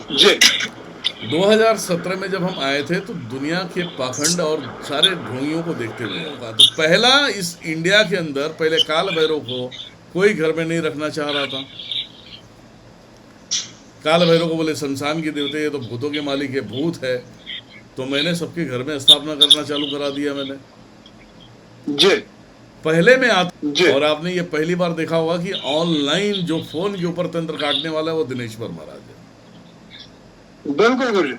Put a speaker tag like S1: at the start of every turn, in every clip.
S1: जी
S2: 2017 में जब हम आए थे तो दुनिया के पाखंड और सारे ढोंगियों को देखते हुए होगा, तो पहला इस इंडिया के अंदर पहले काल भैरव को कोई घर में नहीं रखना चाह रहा था। काल भैरव को बोले शमशान के देवते, ये तो भूतों के मालिक है, भूत है। तो मैंने सबके घर में स्थापना करना चालू करा दिया मैंने।
S1: जी
S2: पहले में आता,
S1: जी
S2: और आपने ये पहली बार देखा होगा कि ऑनलाइन जो फोन के ऊपर तंत्र काटने वाला है वो दिनेश्वर महाराज है।
S1: बिल्कुल गुरुजी,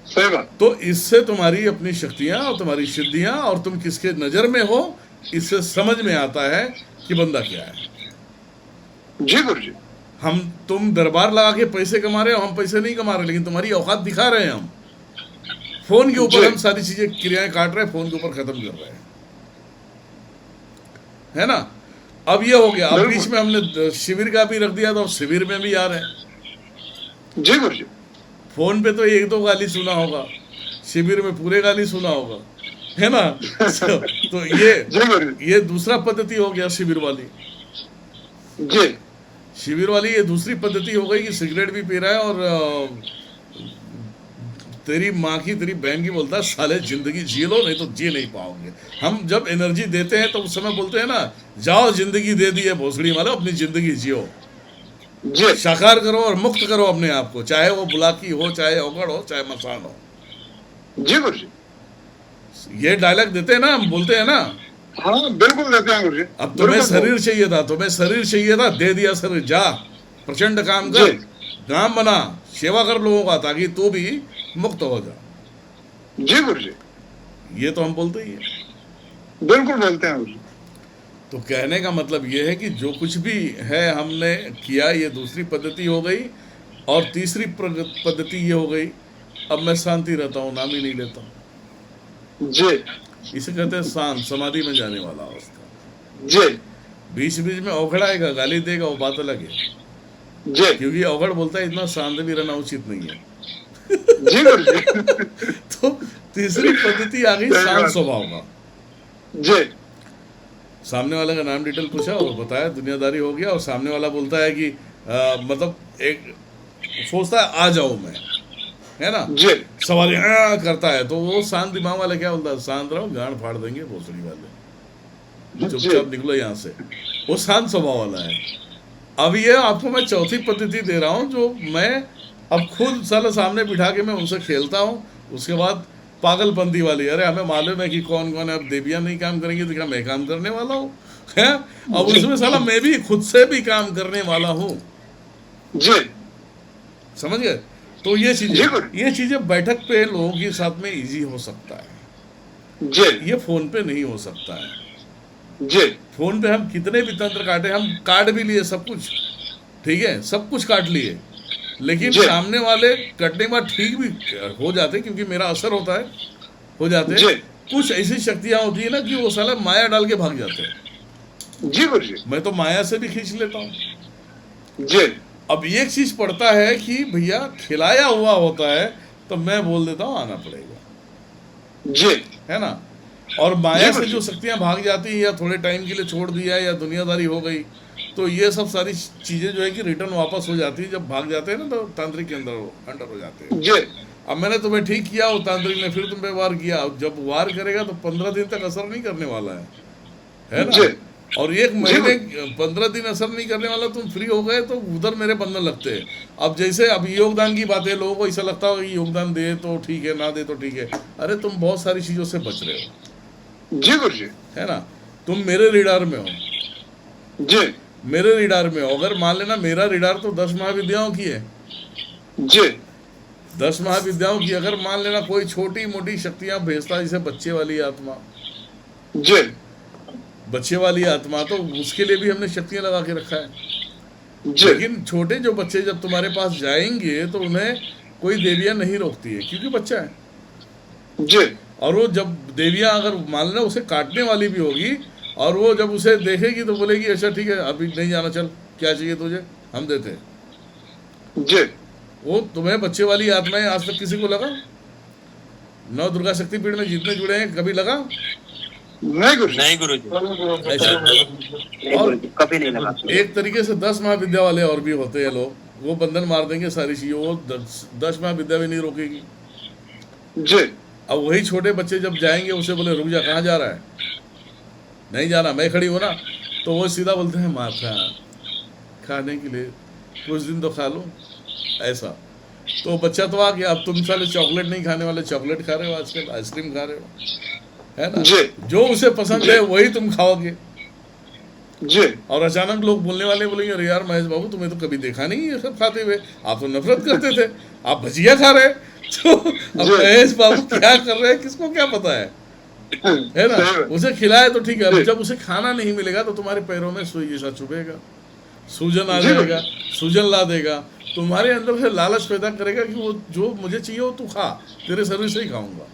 S1: सही बात।
S2: तो इससे तुम्हारी अपनी शक्तियां और तुम्हारी सिद्धियां और तुम किसके नजर में हो, इससे समझ में आता है कि बंदा क्या है।
S1: जी गुरुजी।
S2: हम तुम दरबार लगा के पैसे कमा रहे हो, हम पैसे नहीं कमा रहे, लेकिन तुम्हारी औकात दिखा रहे हैं हम। फोन के ऊपर
S1: जी
S2: हम सारी चीजें क्रियाएं काट रहे हैं, फोन के ऊपर खत्म कर रहे हैं, है ना। अब ये हो गया, अब बीच
S1: बिल्कुल।
S2: में हमने शिविर का भी रख दिया, तो अब शिविर में भी आ रहे हैं।
S1: जी गुरुजी।
S2: फोन पे तो एक दो गाली सुना होगा, शिविर में पूरे गाली सुना होगा, है ना। तो
S1: जी गुरुजी।
S2: ये दूसरा पद्धति हो गया शिविर वाली।
S1: जी
S2: शिविर वाली ये दूसरी पद्धति हो गई कि सिगरेट भी पी रहा है और तेरी माँ की तेरी बहन की बोलता है साले जिंदगी जी लो, नहीं तो जी नहीं पाओगे। हम जब एनर्जी देते हैं तो उस समय बोलते हैं ना, जाओ जिंदगी दे दी है भोसड़ी वाला, अपनी जिंदगी जियो,
S1: जी
S2: साकार करो और मुक्त करो अपने आप को, चाहे वो बुलाकी हो, चाहे अवगढ़ हो, चाहे मसान हो।
S1: जी गुरुजी।
S2: ये डायलॉग देते हैं ना, हम बोलते हैं ना।
S1: हाँ बिल्कुल देते हैं गुरुजी।
S2: अब तुम्हें
S1: बिल्कुल
S2: शरीर
S1: बोलते
S2: चाहिए था, तुम्हें शरीर चाहिए था, दे दिया शरीर, जा प्रचंड काम
S1: हैं।
S2: कर,
S1: जी
S2: काम बना, सेवा कर लोगों का, ताकि तू भी मुक्त हो जा।
S1: जी गुरुजी।
S2: ये तो हम बोलते ही है।
S1: बिल्कुल बोलते हैं गुरुजी।
S2: तो कहने का मतलब ये है कि जो कुछ भी है हमने किया, ये दूसरी पद्धति हो गई। और तीसरी पद्धति ये हो गई, अब मैं शांति रहता हूँ, नाम ही नहीं लेता हूँ।
S1: जी
S2: इसे कहते हैं शांत, समाधि में जाने वाला अवस्था।
S1: जी
S2: बीच बीच में औखड़ाएगा, गाली देगा, वो बात अलग है,
S1: जी
S2: क्योंकि औखड़ बोलता है इतना शांत भी रहना उचित नहीं है।
S1: जी गुरुजी।
S2: तो तीसरी पद्धति आ गई
S1: सही
S2: शांत
S1: बात।
S2: स्वभाव का।
S1: जी
S2: सामने वाले का नाम डिटेल पूछा और बताया, दुनियादारी हो गया। और सामने वाला बोलता है कि मतलब एक सोचता है आ जाओ मैं, है ना,
S1: जी
S2: सवाल करता है। तो वो शांत दिमाग वाले क्या बोलता है, शांत रहो, गांड फाड़ देंगे भोसड़ी वाले,
S1: जी
S2: चुपचाप निकलो यहाँ से। वो शांत स्वभाव वाला है। अब ये आपको मैं चौथी पद्धति दे रहा हूँ, जो मैं अब खुद साला सामने बिठा के मैं उनसे खेलता हूँ। उसके बाद पागलपंती वाली, अरे हमें मालूम है कि कौन कौन है, अब देवियाँ नहीं काम करेंगी तो क्या मैं काम करने वाला हूँ, है। अब
S1: जी
S2: उसमें साला मैं भी खुद से भी काम करने वाला हूँ,
S1: जी
S2: समझ गए। तो
S1: जी गुरुजी।
S2: ये चीजें बैठक पे लोगों के साथ में इजी हो सकता है,
S1: जी
S2: ये फोन पे नहीं हो सकता है।
S1: जी
S2: फोन पे हम कितने भी तंत्र काटे, हम काट भी लिए सब कुछ, ठीक है, सब कुछ काट लिए, लेकिन
S1: जी
S2: सामने वाले कटने के बाद ठीक भी हो जाते, क्योंकि मेरा असर होता है, हो जाते।
S1: जी
S2: कुछ ऐसी शक्तियां होती है ना कि वो साला माया डाल के भाग जाते हैं।
S1: जी गुरुजी।
S2: मैं तो माया से भी खींच लेता हूँ।
S1: जी
S2: अब एक चीज पड़ता है कि भैया खिलाया हुआ होता है, तो मैं बोल देता हूँ आना पड़ेगा,
S1: जी
S2: है ना। और
S1: जी
S2: माया से जो
S1: गुरुजी।
S2: शक्तियां भाग जाती हैं, या थोड़े टाइम के लिए छोड़ दिया, या दुनियादारी हो गई, तो ये सब सारी चीजें जो है कि रिटर्न वापस हो जाती है। जब भाग जाते हैं ना, तो तांत्रिक के अंदर अंडर हो जाते हैं।
S1: जी
S2: अब मैंने तुम्हें ठीक किया, वो तांत्रिक ने फिर तुम पे वार किया। अब जब वार करेगा तो 15 दिन तक असर नहीं करने वाला है ना।
S1: जी
S2: और एक
S1: जी
S2: महीने 15 दिन असर नहीं करने वाला, तुम फ्री हो गए तो उधर मेरे बंधन लगते हैं। अब जैसे अब योगदान की बात है, लोगों को ऐसा लगता होगा कि योगदान दे तो ठीक है, ना दे तो ठीक है। अरे तुम बहुत सारी चीजों से बच रहे हो,
S1: जी गुरुजी।
S2: है ना। तुम मेरे रिडार में हो,
S1: जी
S2: मेरे रिडार में हो। अगर मान लेना मेरा रिडार तो 10 महाविद्याओं की है,
S1: जी
S2: 10 महाविद्याओं की। अगर मान लेना कोई छोटी मोटी शक्तियां भेजता, जैसे बच्चे वाली आत्मा,
S1: जी
S2: बच्चे वाली आत्मा, तो उसके लिए भी हमने शक्तियां लगा के रखा है।
S1: जी
S2: लेकिन छोटे जो बच्चे जब तुम्हारे पास जाएंगे तो उन्हें कोई देवियां नहीं रोकती है, क्योंकि बच्चा है।
S1: जी
S2: और वो जब देवियां अगर मान लो उसे काटने वाली भी होगी, और वो जब उसे देखेगी तो बोलेगी अच्छा ठीक है अभी नहीं जाना, चल क्या चाहिए तुझे, हम देते हैं।
S1: जी
S2: वो तुम्हें बच्चे वाली आत्माएं आज तक किसी को लगा? नौ दुर्गा शक्तिपीठ में जितने जुड़े हैं कभी लगा?
S1: नहीं गुरुजी।
S3: नहीं गुरुजी,
S2: ऐसा।
S3: नहीं
S2: और
S3: गुरुजी, कभी नहीं लगा।
S2: एक तरीके से 10 महाविद्या वाले और भी होते हैं लोग, वो बंधन मार देंगे सारी चीजें, वो 10 माह विद्या भी नहीं रोकेगी।
S1: जी
S2: अब वही छोटे बच्चे जब जाएंगे उसे बोले रुक जा, कहाँ जा रहा है, नहीं जाना, मैं खड़ी हूँ ना, तो वो सीधा बोलते हैं माता खाने के लिए कुछ दिन तो खा लो, ऐसा। तो बच्चा तो आ गया, अब तुम साले चॉकलेट नहीं खाने वाले, चॉकलेट खा रहे हो आजकल, आइसक्रीम खा रहे हो, है ना,
S1: जी
S2: जो उसे पसंद है वही तुम खाओगे।
S1: जी
S2: और अचानक लोग बोलने वाले बोलेंगे अरे यार महेश बाबू तुम्हें तो कभी देखा नहीं ये सब खाते हुए, आप तो नफरत करते थे, आप भजिया खा रहे। तो अब
S1: जी।
S2: महेश बाबू क्या कर रहे हैं किसको क्या पता है ना।
S1: सही बात।
S2: उसे खिलाए तो ठीक है, अब
S1: जी।
S2: जब उसे खाना नहीं मिलेगा तो तुम्हारे पैरों में सुई जैसा चुभेगा, सूजन आ
S1: जी
S2: जाएगा, सूजन ला देगा, तुम्हारे अंदर से लालच पैदा करेगा कि वो जो मुझे चाहिए वो तू खा, तेरे शरीर से ही खाऊंगा।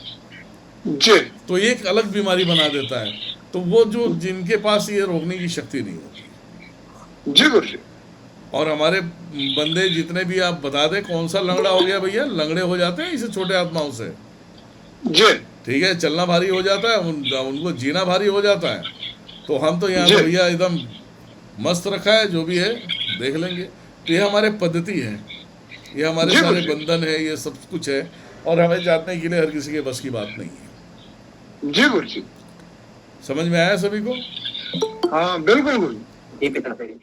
S1: जी
S2: तो एक अलग बीमारी बना देता है। तो वो जो जिनके पास ये रोकने की शक्ति नहीं होती।
S1: जी गुरु जी।
S2: और हमारे बंदे जितने भी आप बता दें कौन सा लंगड़ा हो गया भैया, लंगड़े हो जाते हैं इसे छोटे आत्माओं से,
S1: जी
S2: ठीक है, चलना भारी हो जाता है, उनको जीना भारी हो जाता है। तो हम तो यहाँ
S1: जी।
S2: तो भैया एकदम मस्त रखा है, जो भी है देख लेंगे। तो ये हमारे पद्धति है, ये हमारे
S1: जी
S2: सारे
S1: गुरुजी।
S2: बंधन है, ये सब कुछ है, और हमें जानने के लिए हर किसी के बस की बात नहीं है।
S1: जी गुरु जी।
S2: समझ में आया सभी को?
S1: हाँ बिल्कुल गुरु जी।
S3: जी पिताश्री।